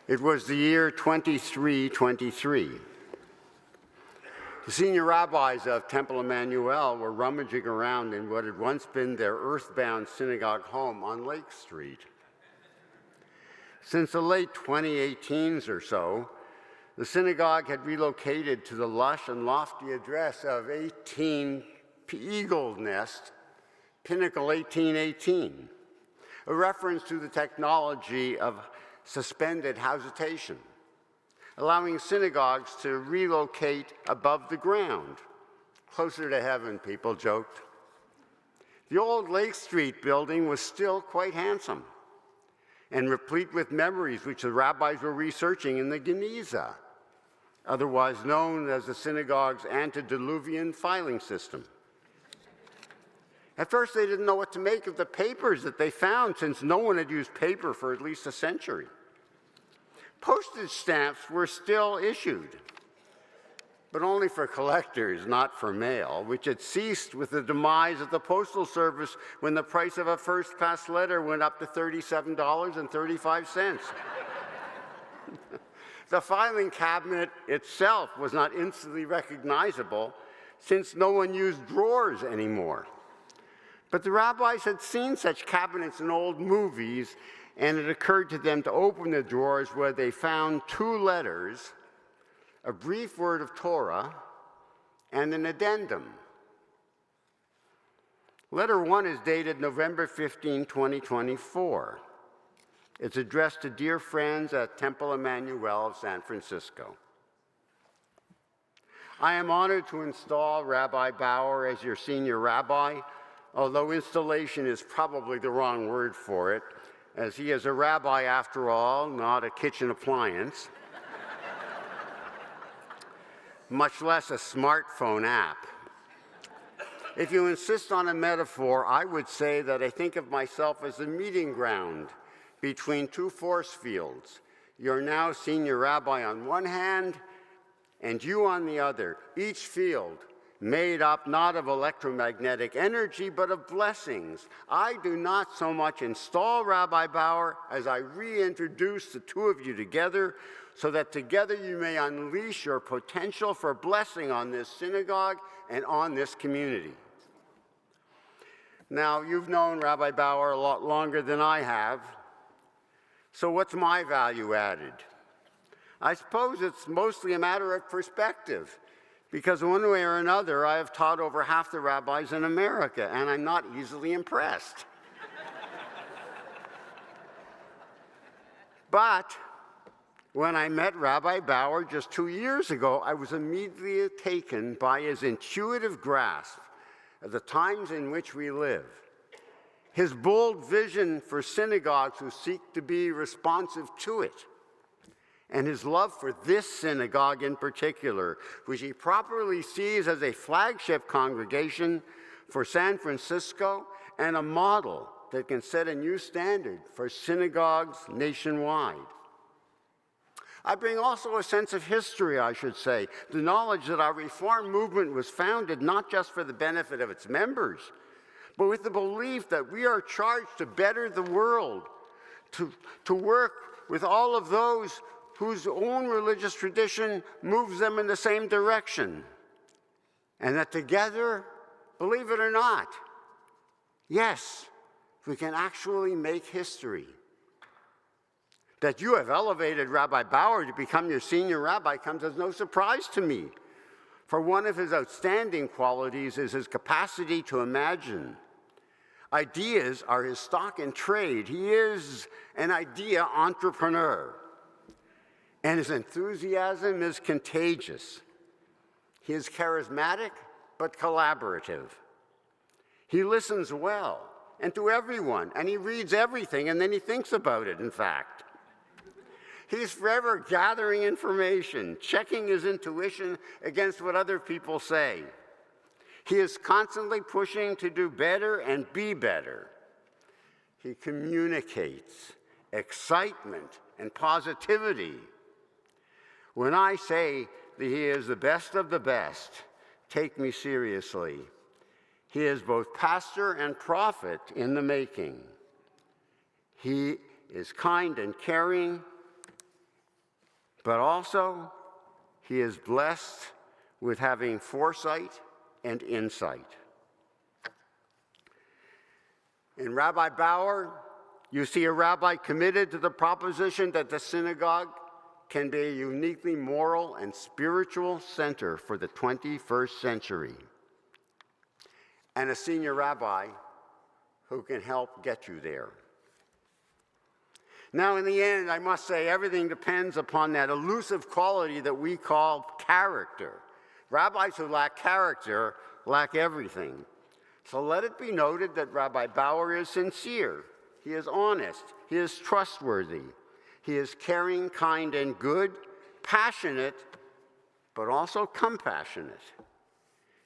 It was the year 2323. The senior rabbis of Temple Emanu-El were rummaging around in what had once been their earthbound synagogue home on Lake Street. Since the late 2018s or so, the synagogue had relocated to the lush and lofty address of 18 Eagle Nest, Pinnacle 1818, a reference to the technology of suspended housetation, allowing synagogues to relocate above the ground. Closer to heaven, people joked. The old Lake Street building was still quite handsome and replete with memories which the rabbis were researching in the Geniza, otherwise known as the synagogue's antediluvian filing system. At first, they didn't know what to make of the papers that they found, since no one had used paper for at least a century. Postage stamps were still issued, but only for collectors, not for mail, which had ceased with the demise of the Postal Service when the price of a first-class letter went up to $37.35. The filing cabinet itself was not instantly recognizable, since no one used drawers anymore. But the rabbis had seen such cabinets in old movies, and it occurred to them to open the drawers where they found 2 letters, a brief word of Torah, and an addendum. Letter 1 is dated November 15, 2024. It's addressed to dear friends at Temple Emanu-El of San Francisco. I am honored to install Rabbi Bauer as your senior rabbi, although installation is probably the wrong word for it, as he is a rabbi after all, not a kitchen appliance, much less a smartphone app. If you insist on a metaphor, I would say that I think of myself as a meeting ground between 2 force fields. Your now senior rabbi on one hand, and you on the other, each field made up not of electromagnetic energy, but of blessings. I do not so much install Rabbi Bauer as I reintroduce the 2 of you together, so that together you may unleash your potential for blessing on this synagogue and on this community. Now, you've known Rabbi Bauer a lot longer than I have, so what's my value added? I suppose it's mostly a matter of perspective, because one way or another, I have taught over half the rabbis in America, and I'm not easily impressed. But when I met Rabbi Bauer just 2 years ago, I was immediately taken by his intuitive grasp of the times in which we live, his bold vision for synagogues who seek to be responsive to it, and his love for this synagogue in particular, which he properly sees as a flagship congregation for San Francisco and a model that can set a new standard for synagogues nationwide. I bring also a sense of history, I should say, the knowledge that our Reform movement was founded not just for the benefit of its members, but with the belief that we are charged to better the world, to work with all of those whose own religious tradition moves them in the same direction. And that together, believe it or not, yes, we can actually make history. That you have elevated Rabbi Bauer to become your senior rabbi comes as no surprise to me, for one of his outstanding qualities is his capacity to imagine. Ideas are his stock in trade. He is an idea entrepreneur, and his enthusiasm is contagious. He is charismatic, but collaborative. He listens well, and to everyone, and he reads everything, and then he thinks about it, in fact. He's forever gathering information, checking his intuition against what other people say. He is constantly pushing to do better and be better. He communicates excitement and positivity. When I say that he is the best of the best, take me seriously. He is both pastor and prophet in the making. He is kind and caring. but also he is blessed with having foresight and insight. In Rabbi Bauer, you see a rabbi committed to the proposition that the synagogue can be a uniquely moral and spiritual center for the 21st century, and a senior rabbi who can help get you there. Now, in the end, I must say everything depends upon that elusive quality that we call character. Rabbis who lack character lack everything. So let it be noted that Rabbi Bauer is sincere. He is honest. He is trustworthy. He is caring, kind, and good, passionate, but also compassionate.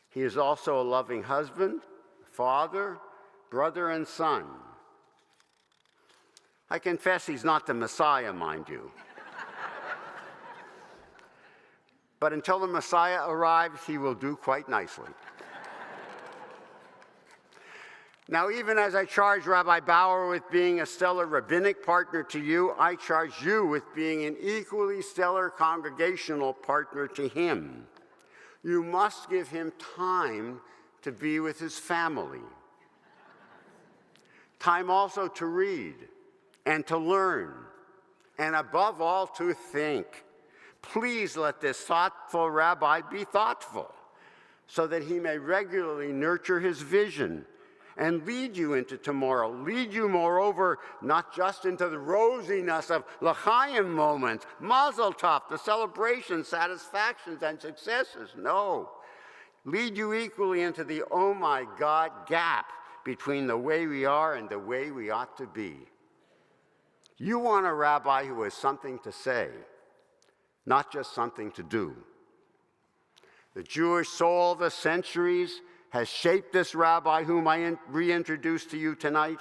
He is also a loving husband, father, brother, and son. I confess he's not the Messiah, mind you. But until the Messiah arrives, he will do quite nicely. Now, even as I charge Rabbi Bauer with being a stellar rabbinic partner to you, I charge you with being an equally stellar congregational partner to him. You must give him time to be with his family. Time also to read and to learn, and above all, to think. Please let this thoughtful rabbi be thoughtful, so that he may regularly nurture his vision and lead you into tomorrow. Lead you, moreover, not just into the rosiness of l'chaim moments, mazel tov, the celebrations, satisfactions, and successes. No. Lead you equally into the oh my God gap between the way we are and the way we ought to be. You want a rabbi who has something to say, not just something to do. The Jewish soul of the centuries has shaped this rabbi whom I reintroduce to you tonight.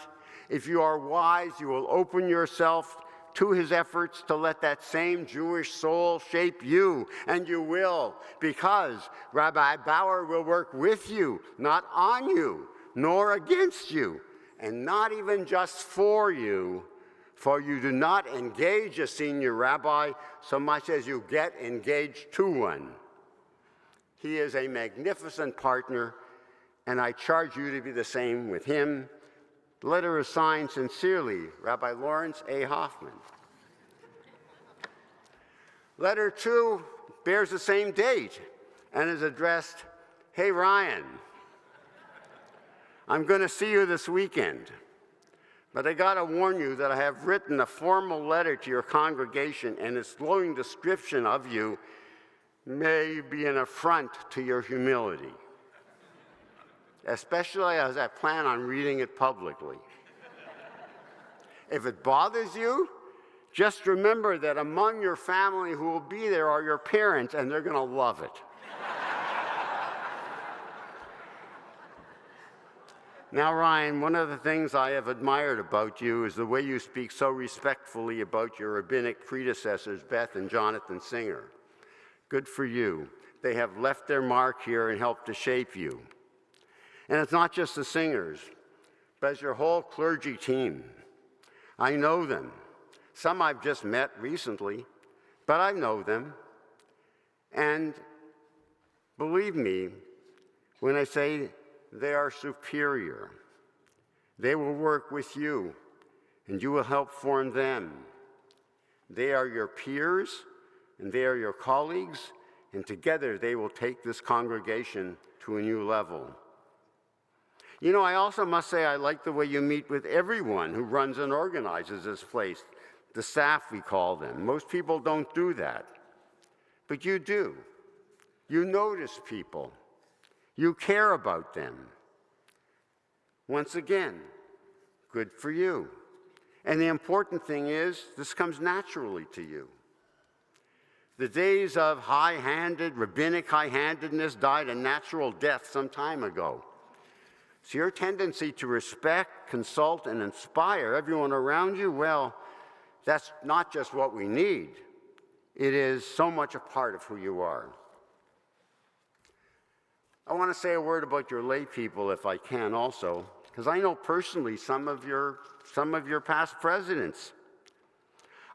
If you are wise, you will open yourself to his efforts to let that same Jewish soul shape you, and you will, because Rabbi Bauer will work with you, not on you, nor against you, and not even just for you do not engage a senior rabbi so much as you get engaged to one. He is a magnificent partner, and I charge you to be the same with him. The letter is signed sincerely, Rabbi Lawrence A. Hoffman. Letter 2 bears the same date and is addressed, Hey Ryan, I'm going to see you this weekend, but I got to warn you that I have written a formal letter to your congregation, and its glowing description of you may be an affront to your humility, especially as I plan on reading it publicly. If it bothers you, just remember that among your family who will be there are your parents, and they're going to love it. Now, Ryan, one of the things I have admired about you is the way you speak so respectfully about your rabbinic predecessors, Beth and Jonathan Singer. Good for you. They have left their mark here and helped to shape you. And it's not just the Singers, but it's your whole clergy team. I know them. Some I've just met recently, but I know them. And believe me when I say they are superior. They will work with you, and you will help form them. They are your peers, and they are your colleagues, and together they will take this congregation to a new level. You know, I also must say I like the way you meet with everyone who runs and organizes this place, the staff we call them. Most people don't do that, but you do. You notice people. You care about them. Once again, good for you. And the important thing is, this comes naturally to you. The days of high-handed, rabbinic high-handedness died a natural death some time ago. So your tendency to respect, consult, and inspire everyone around you, well, that's not just what we need. It is so much a part of who you are. I want to say a word about your lay people, if I can also, because I know personally some of your past presidents.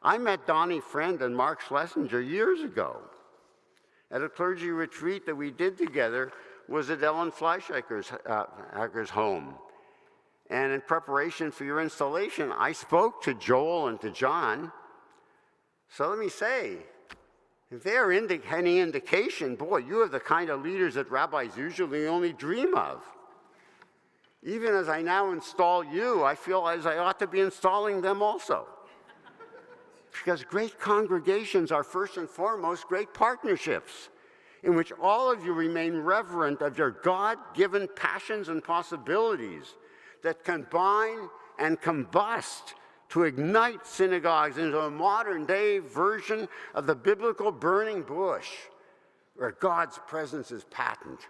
I met Donnie Friend and Mark Schlesinger years ago at a clergy retreat that we did together was at Ellen Fleischhacker's home. And in preparation for your installation, I spoke to Joel and to John. So let me say, if they're any indication, boy, you are the kind of leaders that rabbis usually only dream of. Even as I now install you, I feel as I ought to be installing them also. Because great congregations are first and foremost great partnerships in which all of you remain reverent of your God-given passions and possibilities that combine and combust to ignite synagogues into a modern-day version of the biblical burning bush where God's presence is patent.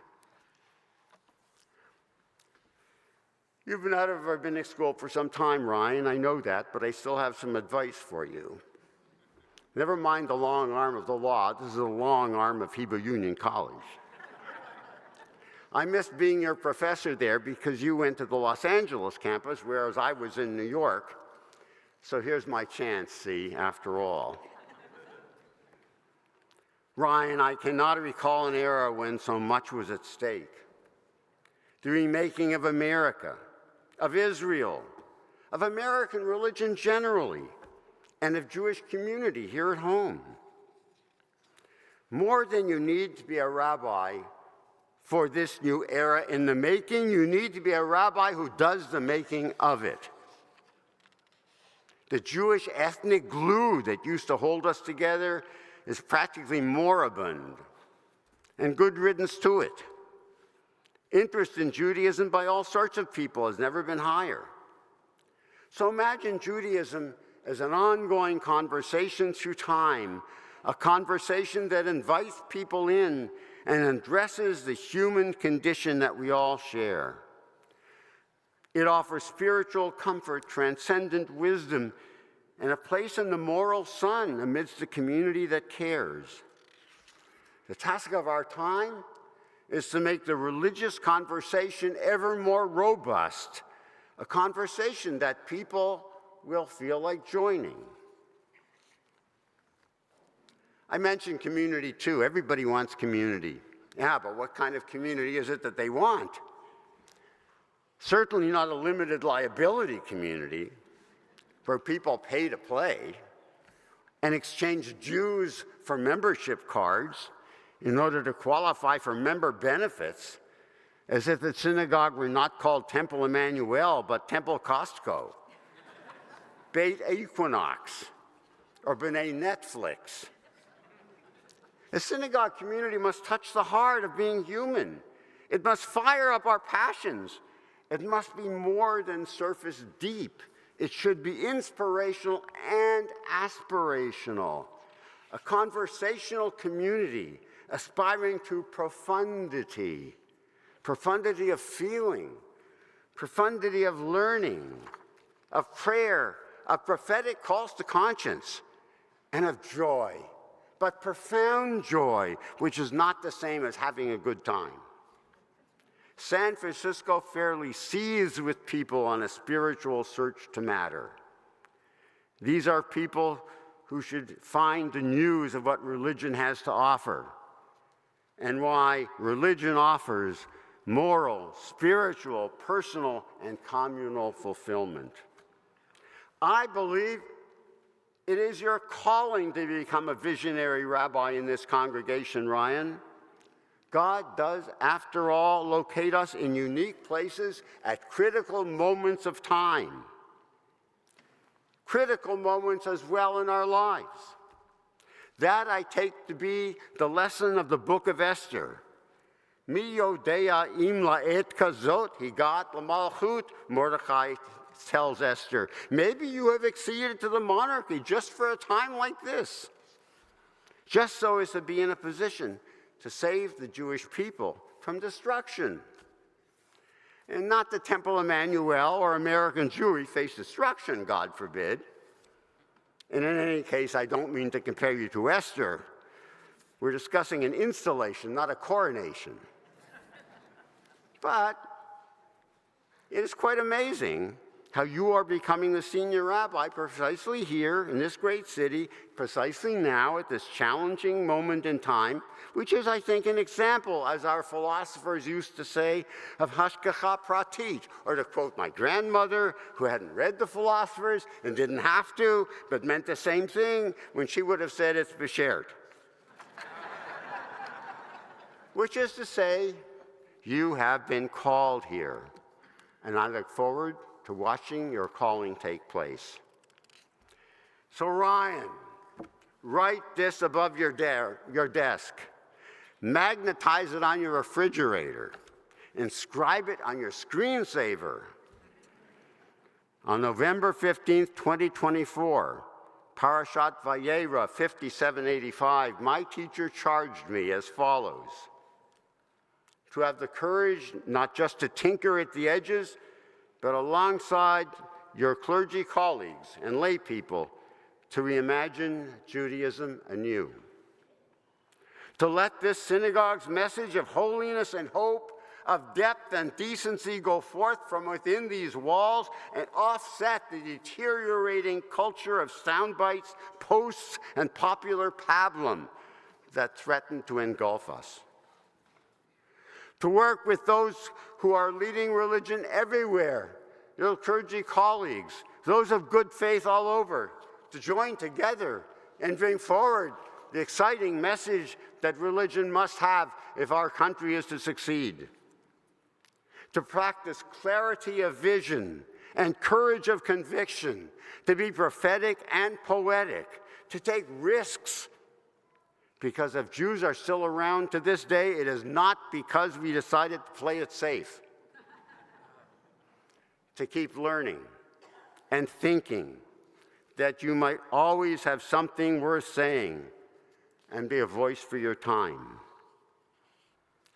You've been out of rabbinic school for some time, Ryan, I know that, but I still have some advice for you. Never mind the long arm of the law, this is the long arm of Hebrew Union College. I missed being your professor there because you went to the Los Angeles campus, whereas I was in New York. So here's my chance, see, after all. Ryan, I cannot recall an era when so much was at stake. The remaking of America, of Israel, of American religion generally, and of Jewish community here at home. More than you need to be a rabbi for this new era in the making, you need to be a rabbi who does the making of it. The Jewish ethnic glue that used to hold us together is practically moribund, and good riddance to it. Interest in Judaism by all sorts of people has never been higher. So imagine Judaism as an ongoing conversation through time, a conversation that invites people in and addresses the human condition that we all share. It offers spiritual comfort, transcendent wisdom, and a place in the moral sun amidst a community that cares. The task of our time is to make the religious conversation ever more robust, a conversation that people will feel like joining. I mentioned community too. Everybody wants community. Yeah, but what kind of community is it that they want? Certainly not a limited liability community where people pay to play and exchange dues for membership cards in order to qualify for member benefits, as if the synagogue were not called Temple Emanu-El, but Temple Costco, Beit Equinox, or B'nai Netflix. The synagogue community must touch the heart of being human. It must fire up our passions. It must be more than surface deep. It should be inspirational and aspirational. A conversational community aspiring to profundity of feeling, profundity of learning, of prayer, of prophetic calls to conscience, and of joy, but profound joy, which is not the same as having a good time. San Francisco fairly seethes with people on a spiritual search to matter. These are people who should find the news of what religion has to offer and why religion offers moral, spiritual, personal, and communal fulfillment. I believe it is your calling to become a visionary rabbi in this congregation, Ryan. God does, after all, locate us in unique places at critical moments of time. Critical moments as well in our lives. That I take to be the lesson of the book of Esther. Mi yodea im la'et kazot higat l'malchut, Mordecai tells Esther. Maybe you have acceded to the monarchy just for a time like this, just so as to be in a position to save the Jewish people from destruction. And not the Temple Emanu-El or American Jewry face destruction, God forbid. And in any case, I don't mean to compare you to Esther. We're discussing an installation, not a coronation. But it is quite amazing how you are becoming the senior rabbi precisely here in this great city, precisely now at this challenging moment in time, which is, I think, an example, as our philosophers used to say, of hashgacha pratit, or to quote my grandmother, who hadn't read the philosophers and didn't have to, but meant the same thing when she would have said it's beshert. Which is to say, you have been called here, and I look forward to watching your calling take place. So Ryan, write this above your desk. Magnetize it on your refrigerator. Inscribe it on your screensaver. On November 15th, 2024, Parashat Vayera 5785, my teacher charged me as follows: to have the courage not just to tinker at the edges, but alongside your clergy colleagues and lay people, to reimagine Judaism anew. To let this synagogue's message of holiness and hope, of depth and decency go forth from within these walls and offset the deteriorating culture of sound bites, posts, and popular pablum that threaten to engulf us. To work with those who are leading religion everywhere, your clergy colleagues, those of good faith all over, to join together and bring forward the exciting message that religion must have if our country is to succeed. To practice clarity of vision and courage of conviction, to be prophetic and poetic, to take risks. Because if Jews are still around to this day, it is not because we decided to play it safe. To keep learning and thinking that you might always have something worth saying and be a voice for your time.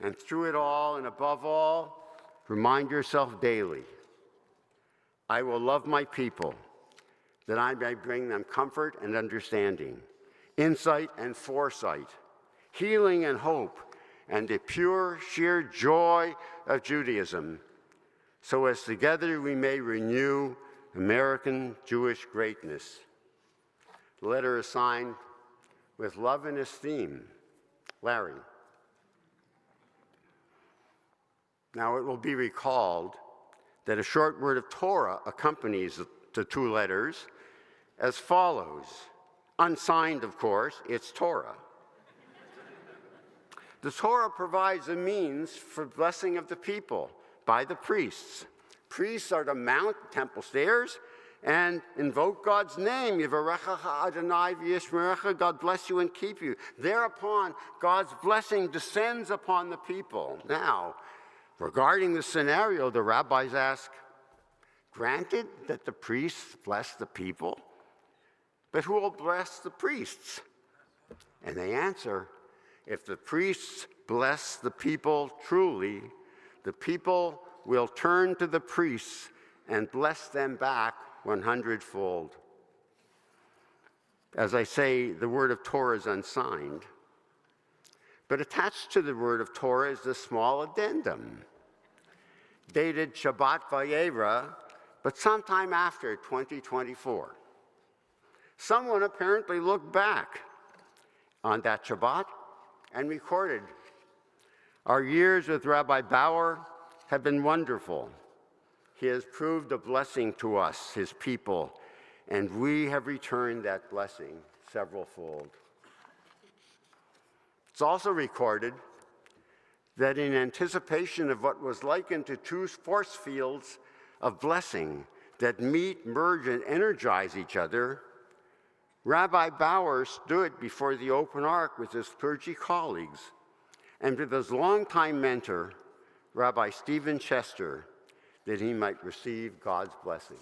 And through it all and above all, remind yourself daily, I will love my people, that I may bring them comfort and understanding, insight and foresight, healing and hope, and the pure, sheer joy of Judaism, so as together we may renew American Jewish greatness. The letter is signed with love and esteem, Larry. Now it will be recalled that a short word of Torah accompanies the two letters as follows. Unsigned, of course, it's Torah. The Torah provides a means for blessing of the people by the priests. Priests are to mount the temple stairs and invoke God's name. Yivarechacha Adonai v'yishmerecha, God bless you and keep you. Thereupon, God's blessing descends upon the people. Now, regarding the scenario, the rabbis ask, granted that the priests bless the people, but who will bless the priests? And they answer, if the priests bless the people truly, the people will turn to the priests and bless them back 100-fold. As I say, the word of Torah is unsigned, but attached to the word of Torah is this small addendum, dated Shabbat Vayera, but sometime after 2024. Someone apparently looked back on that Shabbat and recorded, our years with Rabbi Bauer have been wonderful. He has proved a blessing to us, his people, and we have returned that blessing several-fold. It's also recorded that in anticipation of what was likened to two force fields of blessing that meet, merge, and energize each other, Rabbi Bauer stood before the open ark with his clergy colleagues and with his longtime mentor, Rabbi Stephen Chester, that he might receive God's blessing.